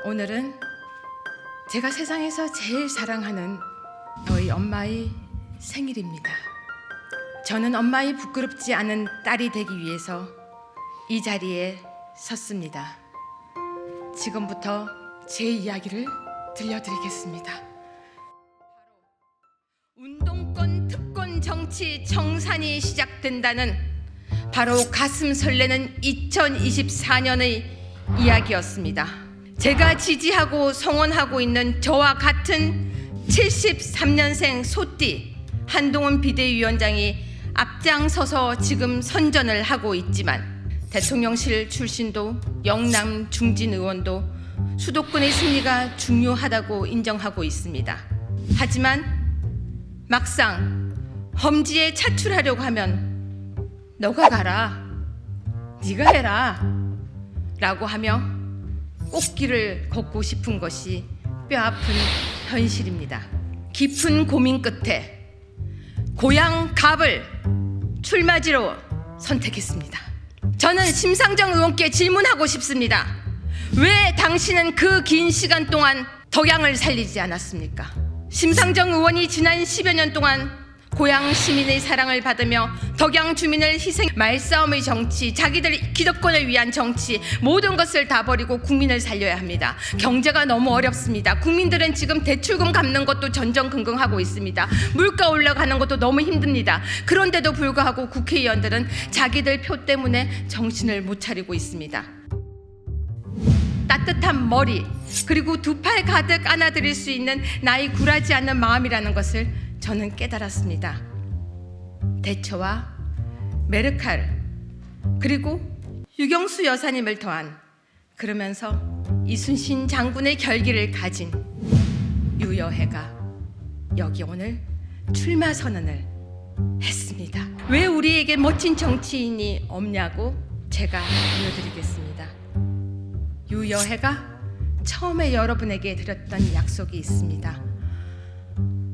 오늘은 제가 세상에서 제일 사랑하는 저희 엄마의 생일입니다. 저는 엄마의 부끄럽지 않은 딸이 되기 위해서 이 자리에 섰습니다. 지금부터 제 이야기를 들려드리겠습니다. 운동권, 특권 정치 청산이 시작된다는 바로 가슴 설레는 2024년의 이야기였습니다. 제가 지지하고 성원하고 있는 저와 같은 73년생 소띠 한동훈 비대위원장이 앞장서서 지금 선전을 하고 있지만 대통령실 출신도 영남 중진 의원도 수도권의 승리가 중요하다고 인정하고 있습니다. 하지만 막상 험지에 차출하려고 하면 너가 가라, 네가 해라 라고 하며 꽃길을 걷고 싶은 것이 뼈아픈 현실입니다. 깊은 고민 끝에 고향 갑을 출마지로 선택했습니다. 저는 심상정 의원께 질문하고 싶습니다. 왜 당신은 그 긴 시간 동안 덕양을 살리지 않았습니까? 심상정 의원이 지난 10여 년 동안 고향 시민의 사랑을 받으며 덕양 주민을 희생, 말싸움의 정치, 자기들 기득권을 위한 정치, 모든 것을 다 버리고 국민을 살려야 합니다. 경제가 너무 어렵습니다. 국민들은 지금 대출금 갚는 것도 전전긍긍하고 있습니다. 물가 올라가는 것도 너무 힘듭니다. 그런데도 불구하고 국회의원들은 자기들 표 때문에 정신을 못 차리고 있습니다. 따뜻한 머리, 그리고 두 팔 가득 안아드릴 수 있는 나의 굴하지 않는 마음이라는 것을 저는 깨달았습니다. 대처와 메르칼, 그리고 유경수 여사님을 더한, 그러면서 이순신 장군의 결기를 가진 유여해가 여기 오늘 출마 선언을 했습니다. 왜 우리에게 멋진 정치인이 없냐고 제가 알려드리겠습니다. 유여해가 처음에 여러분에게 드렸던 약속이 있습니다.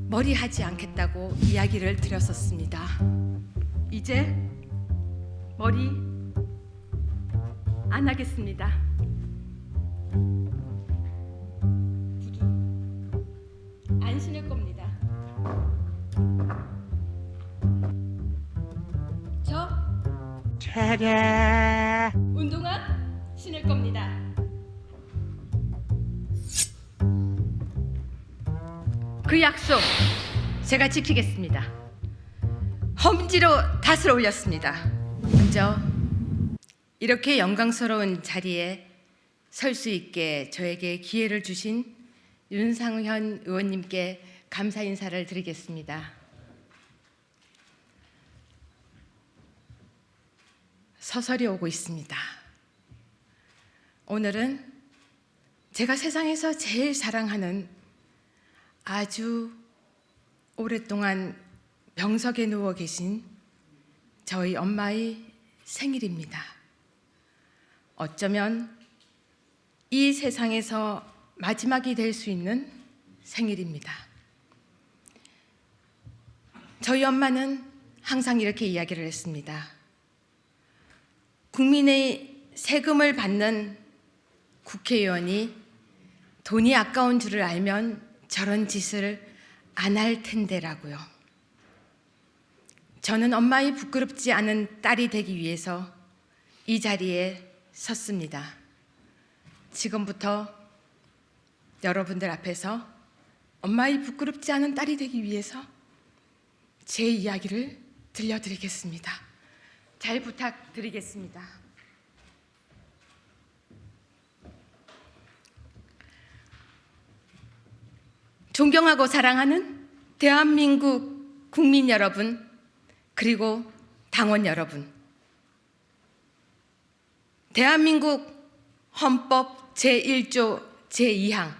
머리 하지 않겠다고 이야기를 드렸었습니다. 이제 머리 안 하겠습니다. 구두 안 신을 겁니다. 저 차례 운동화 신을 겁니다. 그 약속 제가 지키겠습니다. 험지로 닷을 올렸습니다. 먼저 이렇게 영광스러운 자리에 설 수 있게 저에게 기회를 주신 윤상현 의원님께 감사 인사를 드리겠습니다. 서설이 오고 있습니다. 오늘은 제가 세상에서 제일 사랑하는, 아주 오랫동안 병석에 누워 계신 저희 엄마의 생일입니다. 어쩌면 이 세상에서 마지막이 될 수 있는 생일입니다. 저희 엄마는 항상 이렇게 이야기를 했습니다. 국민의 세금을 받는 국회의원이 돈이 아까운 줄을 알면 저런 짓을 안 할 텐데라고요. 저는 엄마의 부끄럽지 않은 딸이 되기 위해서 이 자리에 섰습니다. 지금부터 여러분들 앞에서 엄마의 부끄럽지 않은 딸이 되기 위해서 제 이야기를 들려드리겠습니다. 잘 부탁드리겠습니다. 존경하고 사랑하는 대한민국 국민 여러분, 그리고 당원 여러분, 대한민국 헌법 제1조 제2항,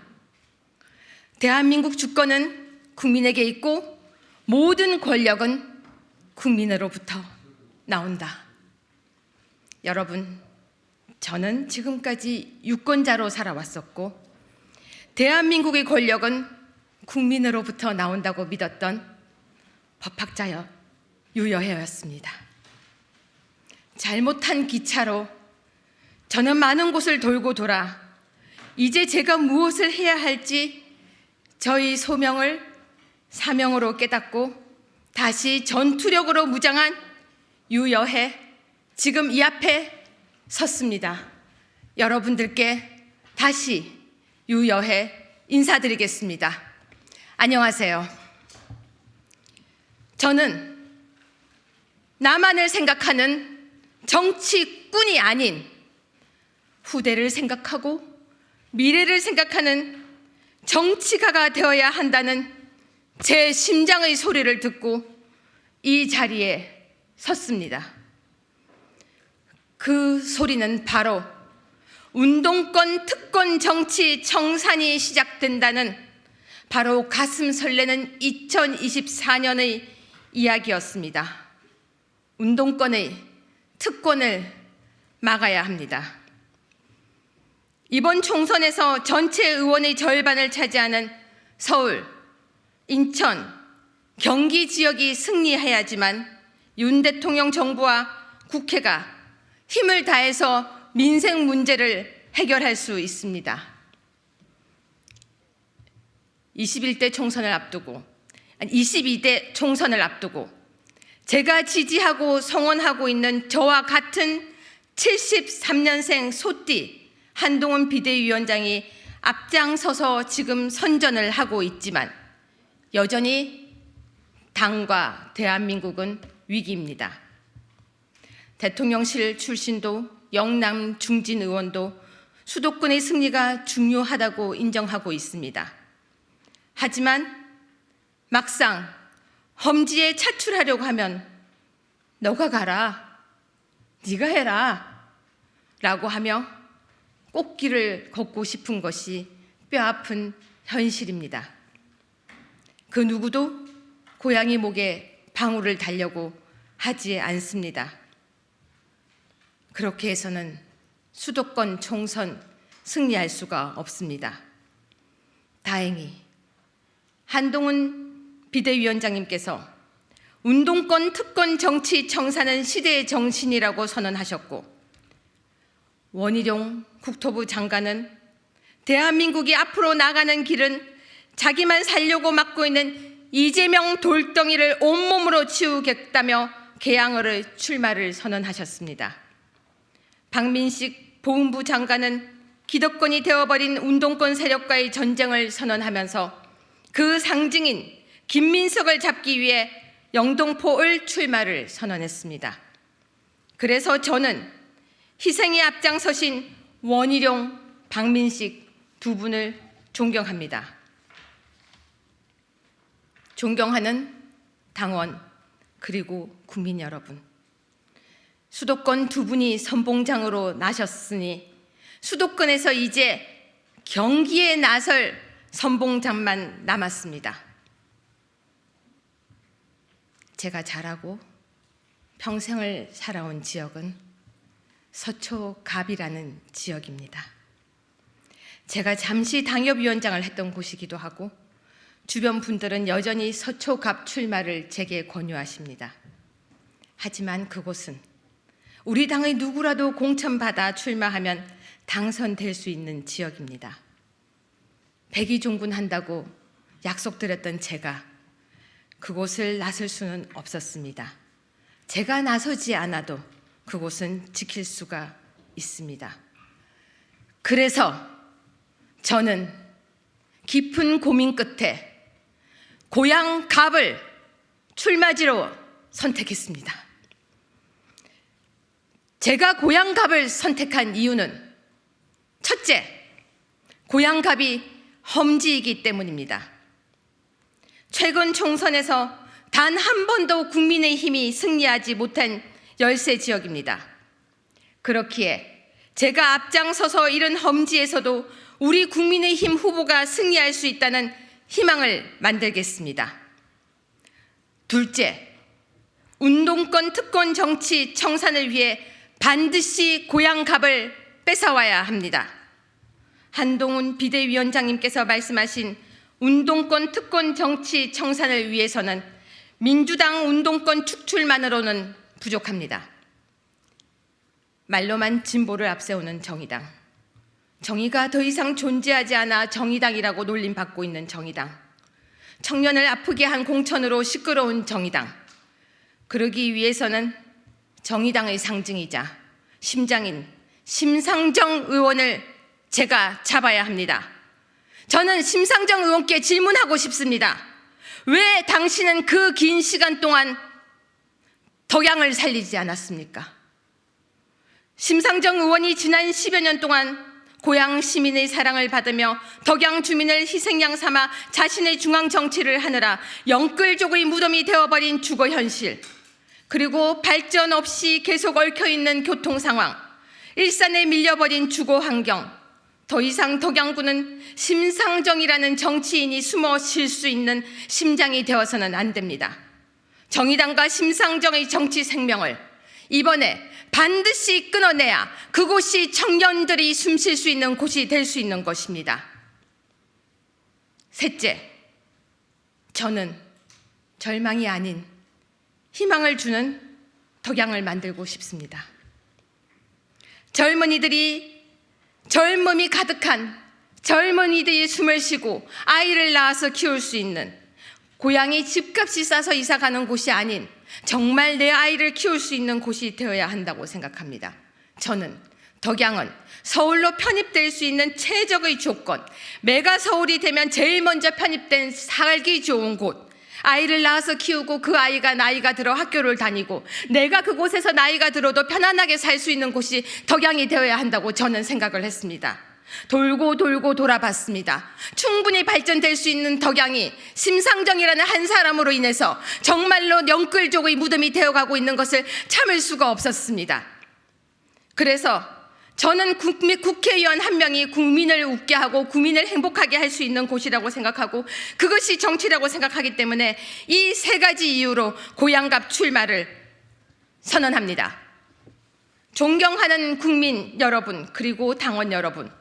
대한민국 주권은 국민에게 있고 모든 권력은 국민으로부터 나온다. 여러분, 저는 지금까지 유권자로 살아왔었고 대한민국의 권력은 국민으로부터 나온다고 믿었던 법학자여 유여해였습니다. 잘못한 기차로 저는 많은 곳을 돌고 돌아 이제 제가 무엇을 해야 할지 저희 소명을 사명으로 깨닫고 다시 전투력으로 무장한 유여해 지금 이 앞에 섰습니다. 여러분들께 다시 유여해 인사드리겠습니다. 안녕하세요. 저는 나만을 생각하는 정치꾼이 아닌 후대를 생각하고 미래를 생각하는 정치가가 되어야 한다는 제 심장의 소리를 듣고 이 자리에 섰습니다. 그 소리는 바로 운동권 특권 정치 청산이 시작된다는 바로 가슴 설레는 2024년의 이야기였습니다. 운동권의 특권을 막아야 합니다. 이번 총선에서 전체 의원의 절반을 차지하는 서울, 인천, 경기 지역이 승리해야지만 윤 대통령 정부와 국회가 힘을 다해서 민생 문제를 해결할 수 있습니다. 22대 총선을 앞두고 제가 지지하고 성원하고 있는 저와 같은 73년생 소띠 한동훈 비대위원장이 앞장서서 지금 선전을 하고 있지만 여전히 당과 대한민국은 위기입니다. 대통령실 출신도 영남 중진 의원도 수도권의 승리가 중요하다고 인정하고 있습니다. 하지만 막상 험지에 차출하려고 하면 너가 가라, 네가 해라 라고 하며 꽃길을 걷고 싶은 것이 뼈아픈 현실입니다. 그 누구도 고양이 목에 방울을 달려고 하지 않습니다. 그렇게 해서는 수도권 총선 승리할 수가 없습니다. 다행히 한동훈 비대위원장님께서 운동권 특권 정치 청산은 시대의 정신이라고 선언하셨고 원희룡 국토부 장관은 대한민국이 앞으로 나가는 길은 자기만 살려고 막고 있는 이재명 돌덩이를 온몸으로 치우겠다며 개항의 출마를 선언하셨습니다. 박민식 보훈부 장관은 기득권이 되어버린 운동권 세력과의 전쟁을 선언하면서 그 상징인 김민석을 잡기 위해 영등포을 출마를 선언했습니다. 그래서 저는 희생에 앞장서신 원희룡, 박민식 두 분을 존경합니다. 존경하는 당원 그리고 국민 여러분, 수도권 두 분이 선봉장으로 나셨으니 수도권에서 이제 경기에 나설 선봉장만 남았습니다. 제가 자라고 평생을 살아온 지역은 서초갑이라는 지역입니다. 제가 잠시 당협위원장을 했던 곳이기도 하고 주변 분들은 여전히 서초갑 출마를 제게 권유하십니다. 하지만 그곳은 우리 당의 누구라도 공천받아 출마하면 당선될 수 있는 지역입니다. 백의종군 한다고 약속드렸던 제가 그곳을 나설 수는 없었습니다. 제가 나서지 않아도 그곳은 지킬 수가 있습니다. 그래서 저는 깊은 고민 끝에 고향 갑을 출마지로 선택했습니다. 제가 고향 갑을 선택한 이유는 첫째, 고향 갑이 험지이기 때문입니다. 최근 총선에서 단 한 번도 국민의힘이 승리하지 못한 열세 지역입니다. 그렇기에 제가 앞장서서 이른 험지에서도 우리 국민의힘 후보가 승리할 수 있다는 희망을 만들겠습니다. 둘째, 운동권 특권 정치 청산을 위해 반드시 고향 갑을 뺏어와야 합니다. 한동훈 비대위원장님께서 말씀하신 운동권 특권 정치 청산을 위해서는 민주당 운동권 축출만으로는 부족합니다. 말로만 진보를 앞세우는 정의당, 정의가 더 이상 존재하지 않아 정의당이라고 놀림받고 있는 정의당. 청년을 아프게 한 공천으로 시끄러운 정의당. 그러기 위해서는 정의당의 상징이자 심장인 심상정 의원을 제가 잡아야 합니다. 저는 심상정 의원께 질문하고 싶습니다. 왜 당신은 그 긴 시간 동안 덕양을 살리지 않았습니까? 심상정 의원이 지난 10여 년 동안 고향 시민의 사랑을 받으며 덕양 주민을 희생양 삼아 자신의 중앙 정치를 하느라 영끌족의 무덤이 되어버린 주거 현실, 그리고 발전 없이 계속 얽혀있는 교통 상황, 일산에 밀려버린 주거 환경, 더 이상 덕양구는 심상정이라는 정치인이 숨어 쉴 수 있는 심장이 되어서는 안 됩니다. 정의당과 심상정의 정치 생명을 이번에 반드시 끊어내야 그곳이 청년들이 숨 쉴 수 있는 곳이 될 수 있는 것입니다. 셋째, 저는 절망이 아닌 희망을 주는 덕양을 만들고 싶습니다. 젊음이 가득한 젊은이들이 숨을 쉬고 아이를 낳아서 키울 수 있는, 고향이 집값이 싸서 이사가는 곳이 아닌 정말 내 아이를 키울 수 있는 곳이 되어야 한다고 생각합니다. 저는 덕양은 서울로 편입될 수 있는 최적의 조건, 메가 서울이 되면 제일 먼저 편입된 살기 좋은 곳, 아이를 낳아서 키우고 그 아이가 나이가 들어 학교를 다니고 내가 그곳에서 나이가 들어도 편안하게 살 수 있는 곳이 덕양이 되어야 한다고 저는 생각을 했습니다. 돌고 돌고 돌아봤습니다. 충분히 발전될 수 있는 덕양이 심상정이라는 한 사람으로 인해서 정말로 영끌족의 무덤이 되어가고 있는 것을 참을 수가 없었습니다. 그래서 저는 국회의원 한 명이 국민을 웃게 하고 국민을 행복하게 할 수 있는 곳이라고 생각하고 그것이 정치라고 생각하기 때문에 이 세 가지 이유로 고향갑 출마를 선언합니다. 존경하는 국민 여러분, 그리고 당원 여러분,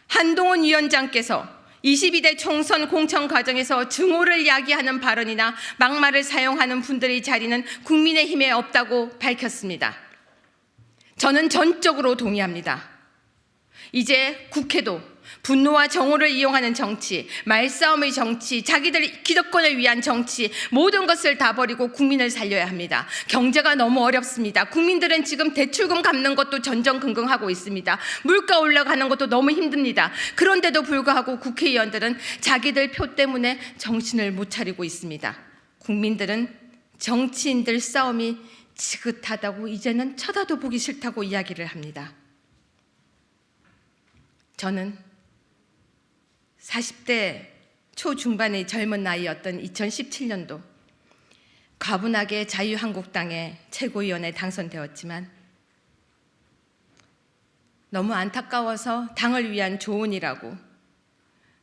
한동훈 위원장께서 22대 총선 공천 과정에서 증오를 야기하는 발언이나 막말을 사용하는 분들의 자리는 국민의힘에 없다고 밝혔습니다. 저는 전적으로 동의합니다. 이제 국회도 분노와 정오를 이용하는 정치, 말싸움의 정치, 자기들 기득권을 위한 정치, 모든 것을 다 버리고 국민을 살려야 합니다. 경제가 너무 어렵습니다. 국민들은 지금 대출금 갚는 것도 전전긍긍하고 있습니다. 물가 올라가는 것도 너무 힘듭니다. 그런데도 불구하고 국회의원들은 자기들 표 때문에 정신을 못 차리고 있습니다. 국민들은 정치인들 싸움이 지긋하다고 이제는 쳐다도 보기 싫다고 이야기를 합니다. 저는 40대 초중반의 젊은 나이였던 2017년도 과분하게 자유한국당의 최고위원에 당선되었지만 너무 안타까워서 당을 위한 조언이라고,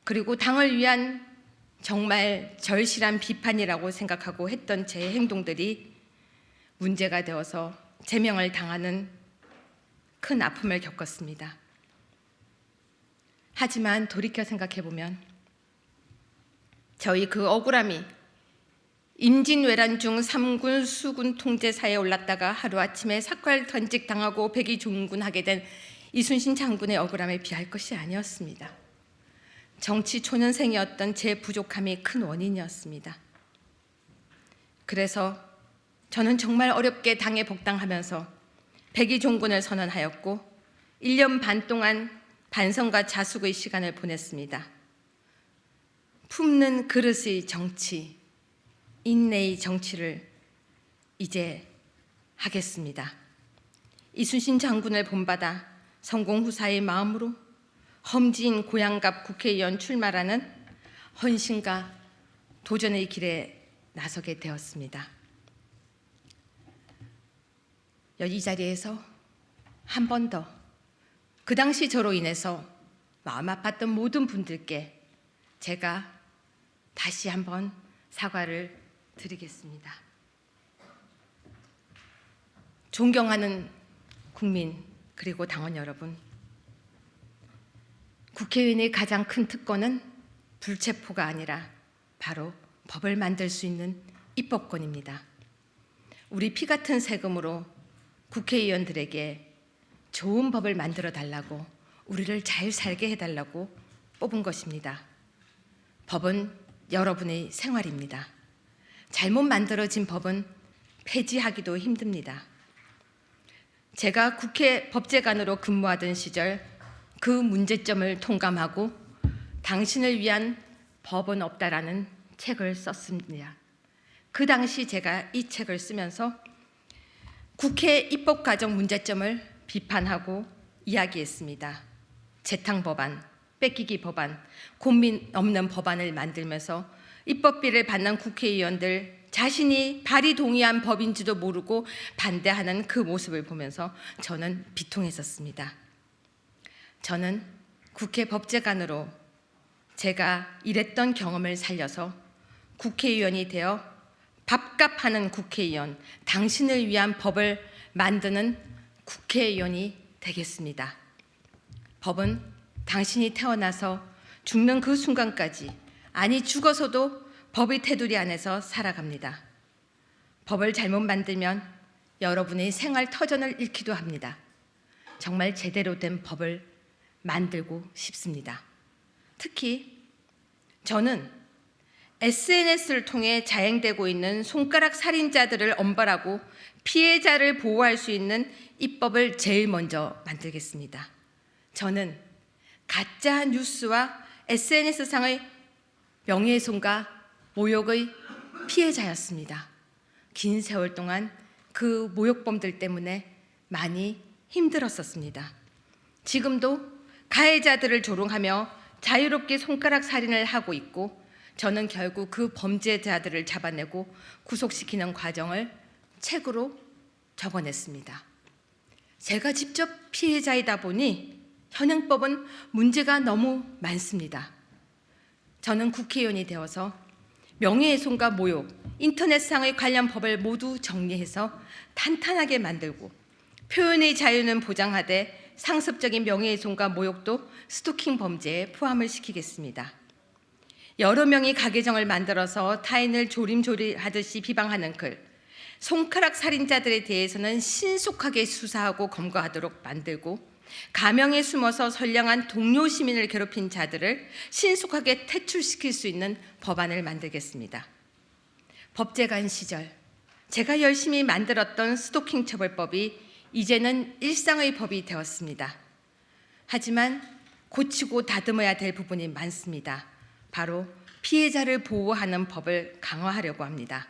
그리고 당을 위한 정말 절실한 비판이라고 생각하고 했던 제 행동들이 문제가 되어서 제명을 당하는 큰 아픔을 겪었습니다. 하지만 돌이켜 생각해보면 저희 그 억울함이 임진왜란 중 3군 수군 통제사에 올랐다가 하루아침에 삭발던직 당하고 백의종군하게 된 이순신 장군의 억울함에 비할 것이 아니었습니다. 정치 초년생이었던 제 부족함이 큰 원인이었습니다. 그래서 저는 정말 어렵게 당에 복당하면서 백의종군을 선언하였고 1년 반 동안 반성과 자숙의 시간을 보냈습니다. 품는 그릇의 정치, 인내의 정치를 이제 하겠습니다. 이순신 장군을 본받아 성공후사의 마음으로 험지인 고향갑 국회의원 출마라는 헌신과 도전의 길에 나서게 되었습니다. 이 자리에서 한 번 더 그 당시 저로 인해서 마음 아팠던 모든 분들께 제가 다시 한번 사과를 드리겠습니다. 존경하는 국민 그리고 당원 여러분, 국회의원의 가장 큰 특권은 불체포가 아니라 바로 법을 만들 수 있는 입법권입니다. 우리 피 같은 세금으로 국회의원들에게 좋은 법을 만들어 달라고 우리를 잘 살게 해달라고 뽑은 것입니다. 법은 여러분의 생활입니다. 잘못 만들어진 법은 폐지하기도 힘듭니다. 제가 국회 법제관으로 근무하던 시절 그 문제점을 통감하고 당신을 위한 법은 없다라는 책을 썼습니다. 그 당시 제가 이 책을 쓰면서 국회 입법 과정 문제점을 비판하고 이야기했습니다. 재탕 법안, 뺏기기 법안, 고민 없는 법안을 만들면서 입법비를 받는 국회의원들 자신이 발의 동의한 법인지도 모르고 반대하는 그 모습을 보면서 저는 비통했었습니다. 저는 국회 법제관으로 제가 일했던 경험을 살려서 국회의원이 되어 밥값하는 국회의원, 당신을 위한 법을 만드는 국회의원이 되겠습니다. 법은 당신이 태어나서 죽는 그 순간까지, 아니 죽어서도 법의 테두리 안에서 살아갑니다. 법을 잘못 만들면 여러분의 생활 터전을 잃기도 합니다. 정말 제대로 된 법을 만들고 싶습니다. 특히 저는 SNS를 통해 자행되고 있는 손가락 살인자들을 엄벌하고 피해자를 보호할 수 있는 입법을 제일 먼저 만들겠습니다. 저는 가짜 뉴스와 SNS상의 명예훼손과 모욕의 피해자였습니다. 긴 세월 동안 그 모욕범들 때문에 많이 힘들었었습니다. 지금도 가해자들을 조롱하며 자유롭게 손가락 살인을 하고 있고, 저는 결국 그 범죄자들을 잡아내고 구속시키는 과정을 책으로 적어냈습니다. 제가 직접 피해자이다 보니 현행법은 문제가 너무 많습니다. 저는 국회의원이 되어서 명예훼손과 모욕, 인터넷상의 관련 법을 모두 정리해서 탄탄하게 만들고, 표현의 자유는 보장하되 상습적인 명예훼손과 모욕도 스토킹 범죄에 포함을 시키겠습니다. 여러 명이 가계정을 만들어서 타인을 조림조리하듯이 비방하는 글, 손가락 살인자들에 대해서는 신속하게 수사하고 검거하도록 만들고, 가명에 숨어서 선량한 동료 시민을 괴롭힌 자들을 신속하게 퇴출시킬 수 있는 법안을 만들겠습니다. 법제관 시절 제가 열심히 만들었던 스토킹 처벌법이 이제는 일상의 법이 되었습니다. 하지만 고치고 다듬어야 될 부분이 많습니다. 바로 피해자를 보호하는 법을 강화하려고 합니다.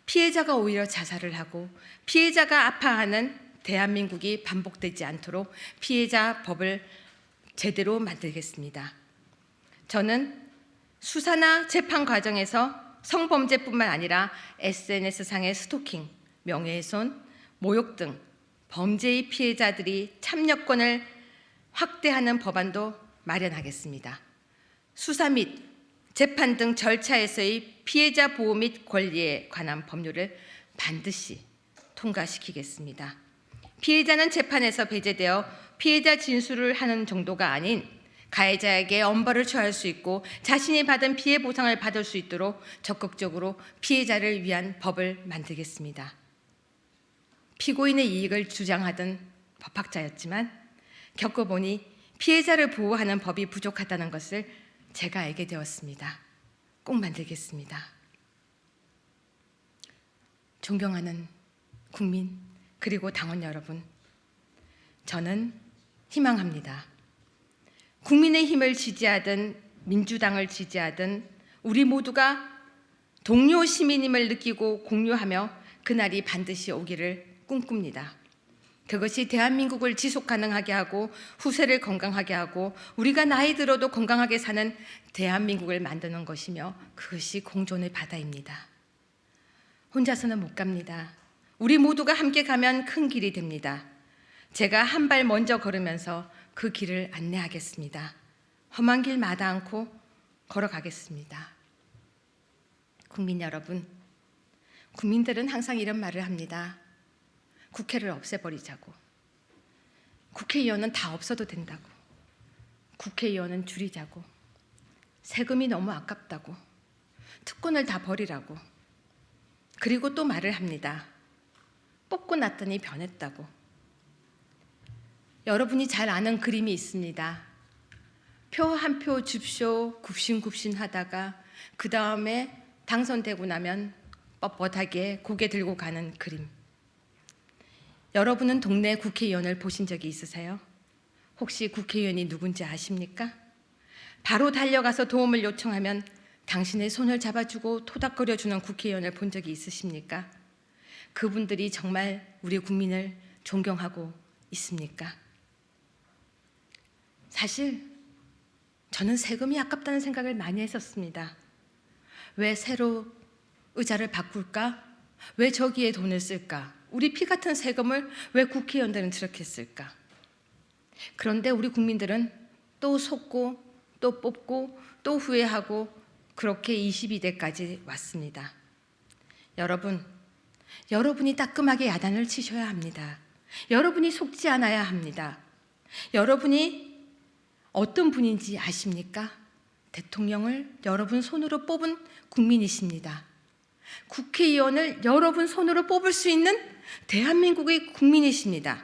피해자가 오히려 자살을 하고 피해자가 아파하는 대한민국이 반복되지 않도록 피해자 법을 제대로 만들겠습니다. 저는 수사나 재판 과정에서 성범죄뿐만 아니라 SNS상의 스토킹, 명예훼손, 모욕 등 범죄의 피해자들이 참여권을 확대하는 법안도 마련하겠습니다. 수사 및 재판 등 절차에서의 피해자 보호 및 권리에 관한 법률을 반드시 통과시키겠습니다. 피해자는 재판에서 배제되어 피해자 진술을 하는 정도가 아닌 가해자에게 엄벌을 처할 수 있고 자신이 받은 피해 보상을 받을 수 있도록 적극적으로 피해자를 위한 법을 만들겠습니다. 피고인의 이익을 주장하던 법학자였지만 겪어보니 피해자를 보호하는 법이 부족하다는 것을 제가 알게 되었습니다. 꼭 만들겠습니다. 존경하는 국민 그리고 당원 여러분, 저는 희망합니다. 국민의힘을 지지하든 민주당을 지지하든 우리 모두가 동료 시민임을 느끼고 공유하며 그날이 반드시 오기를 꿈꿉니다. 그것이 대한민국을 지속 가능하게 하고 후세를 건강하게 하고 우리가 나이 들어도 건강하게 사는 대한민국을 만드는 것이며, 그것이 공존의 바다입니다. 혼자서는 못 갑니다. 우리 모두가 함께 가면 큰 길이 됩니다. 제가 한 발 먼저 걸으면서 그 길을 안내하겠습니다. 험한 길 마다 않고 걸어가겠습니다. 국민 여러분, 국민들은 항상 이런 말을 합니다. 국회를 없애버리자고. 국회의원은 다 없어도 된다고. 국회의원은 줄이자고. 세금이 너무 아깝다고. 특권을 다 버리라고. 그리고 또 말을 합니다. 뽑고 났더니 변했다고. 여러분이 잘 아는 그림이 있습니다. 표 한 표 줍쇼 굽신굽신 하다가 그 다음에 당선되고 나면 뻣뻣하게 고개 들고 가는 그림. 여러분은 동네 국회의원을 보신 적이 있으세요? 혹시 국회의원이 누군지 아십니까? 바로 달려가서 도움을 요청하면 당신의 손을 잡아주고 토닥거려주는 국회의원을 본 적이 있으십니까? 그분들이 정말 우리 국민을 존경하고 있습니까? 사실 저는 세금이 아깝다는 생각을 많이 했었습니다. 왜 새로 의자를 바꿀까? 왜 저기에 돈을 쓸까? 우리 피 같은 세금을 왜 국회의원들은 저렇게 쓸까? 그런데 우리 국민들은 또 속고 또 뽑고 또 후회하고 그렇게 22대까지 왔습니다. 여러분이 따끔하게 야단을 치셔야 합니다. 여러분이 속지 않아야 합니다. 여러분이 어떤 분인지 아십니까? 대통령을 여러분 손으로 뽑은 국민이십니다. 국회의원을 여러분 손으로 뽑을 수 있는 대한민국의 국민이십니다.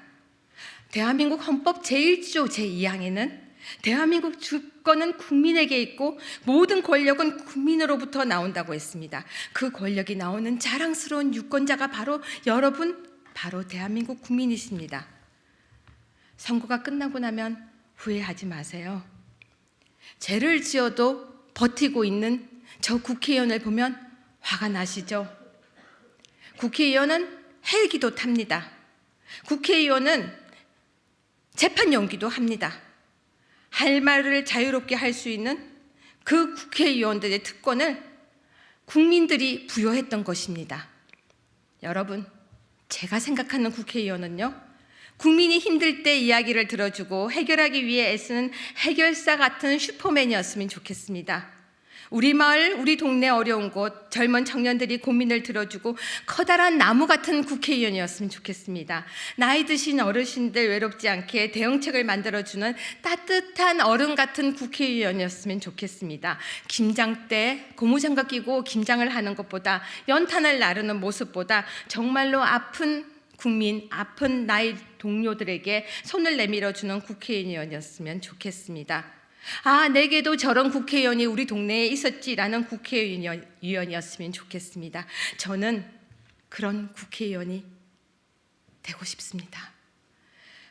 대한민국 헌법 제1조 제2항에는 대한민국 주권은 국민에게 있고 모든 권력은 국민으로부터 나온다고 했습니다. 그 권력이 나오는 자랑스러운 유권자가 바로 여러분, 바로 대한민국 국민이십니다. 선거가 끝나고 나면 후회하지 마세요. 죄를 지어도 버티고 있는 저 국회의원을 보면 화가 나시죠? 국회의원은 헬기도 탑니다. 국회의원은 재판 연기도 합니다. 할 말을 자유롭게 할 수 있는 그 국회의원들의 특권을 국민들이 부여했던 것입니다. 여러분, 제가 생각하는 국회의원은요, 국민이 힘들 때 이야기를 들어주고 해결하기 위해 애쓰는 해결사 같은 슈퍼맨이었으면 좋겠습니다. 우리 마을, 우리 동네 어려운 곳, 젊은 청년들이 고민을 들어주고 커다란 나무 같은 국회의원이었으면 좋겠습니다. 나이 드신 어르신들 외롭지 않게 대응책을 만들어주는 따뜻한 어른 같은 국회의원이었으면 좋겠습니다. 김장 때 고무장갑 끼고 김장을 하는 것보다, 연탄을 나르는 모습보다 정말로 아픈 국민, 아픈 나이 동료들에게 손을 내밀어주는 국회의원이었으면 좋겠습니다. 아, 내게도 저런 국회의원이 우리 동네에 있었지라는 국회의원이었으면 좋겠습니다. 저는 그런 국회의원이 되고 싶습니다.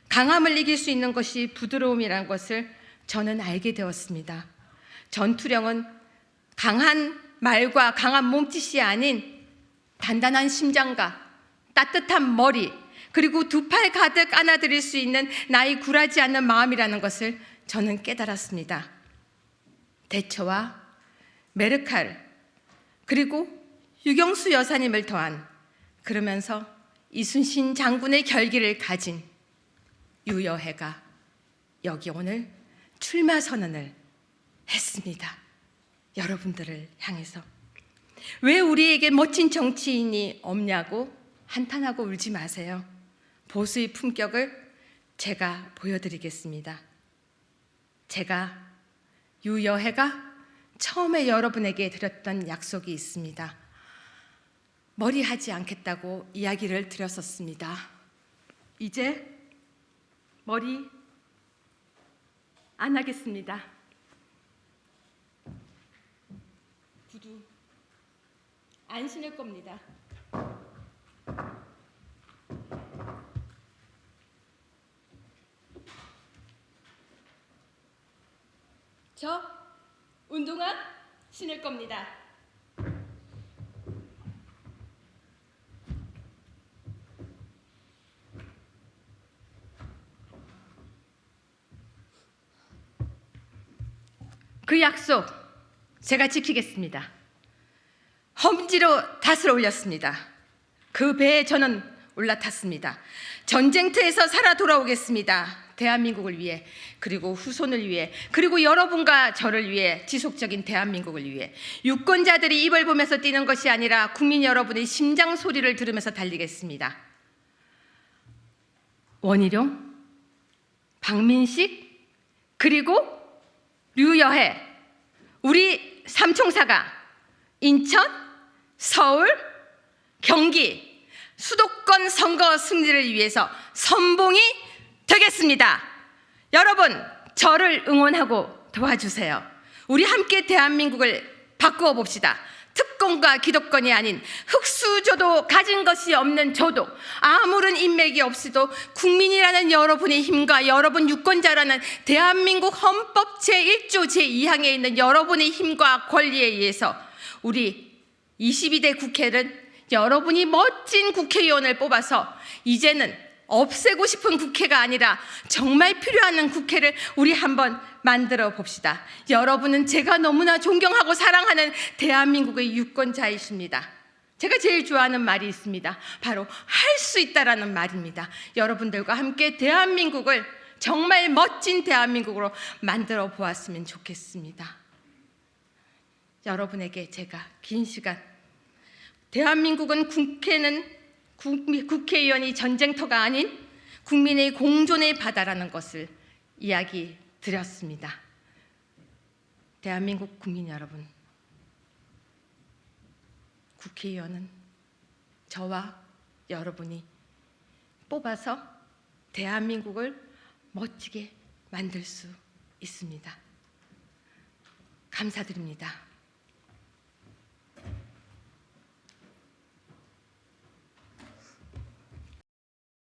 강함을 이길 수 있는 것이 부드러움이라는 것을 저는 알게 되었습니다. 전투력은 강한 말과 강한 몸짓이 아닌 단단한 심장과 따뜻한 머리, 그리고 두 팔 가득 안아드릴 수 있는 나이 굴하지 않는 마음이라는 것을 저는 깨달았습니다. 대처와 메르칼, 그리고 유경수 여사님을 더한, 그러면서 이순신 장군의 결기를 가진 유여해가 여기 오늘 출마 선언을 했습니다. 여러분들을 향해서. 왜 우리에게 멋진 정치인이 없냐고 한탄하고 울지 마세요. 보수의 품격을 제가 보여드리겠습니다. 제가 유여해가 처음에 여러분에게 드렸던 약속이 있습니다. 머리하지 않겠다고 이야기를 드렸었습니다. 이제 머리 안 하겠습니다. 구두 안 신을 겁니다. 저 운동화 신을 겁니다. 그 약속 제가 지키겠습니다. 험지로 닷을 올렸습니다. 그 배에 저는 올라탔습니다. 전쟁터에서 살아 돌아오겠습니다. 대한민국을 위해, 그리고 후손을 위해, 그리고 여러분과 저를 위해, 지속적인 대한민국을 위해. 유권자들이 입을 보면서 뛰는 것이 아니라 국민 여러분의 심장 소리를 들으면서 달리겠습니다. 원희룡, 박민식, 그리고 류여해, 우리 삼총사가 인천, 서울, 경기 수도권 선거 승리를 위해서 선봉이 되겠습니다. 여러분, 저를 응원하고 도와주세요. 우리 함께 대한민국을 바꾸어 봅시다. 특권과 기득권이 아닌 흑수저도 가진 것이 없는 저도, 아무런 인맥이 없어도 국민이라는 여러분의 힘과 여러분 유권자라는 대한민국 헌법 제1조 제2항에 있는 여러분의 힘과 권리에 의해서 우리 22대 국회는 여러분이 멋진 국회의원을 뽑아서 이제는 없애고 싶은 국회가 아니라 정말 필요한 국회를 우리 한번 만들어 봅시다. 여러분은 제가 너무나 존경하고 사랑하는 대한민국의 유권자이십니다. 제가 제일 좋아하는 말이 있습니다. 바로 할 수 있다라는 말입니다. 여러분들과 함께 대한민국을 정말 멋진 대한민국으로 만들어 보았으면 좋겠습니다. 여러분에게 제가 긴 시간, 대한민국은 국회의원이 전쟁터가 아닌 국민의 공존의 바다라는 것을 이야기 드렸습니다. 대한민국 국민 여러분, 국회의원은 저와 여러분이 뽑아서 대한민국을 멋지게 만들 수 있습니다. 감사드립니다.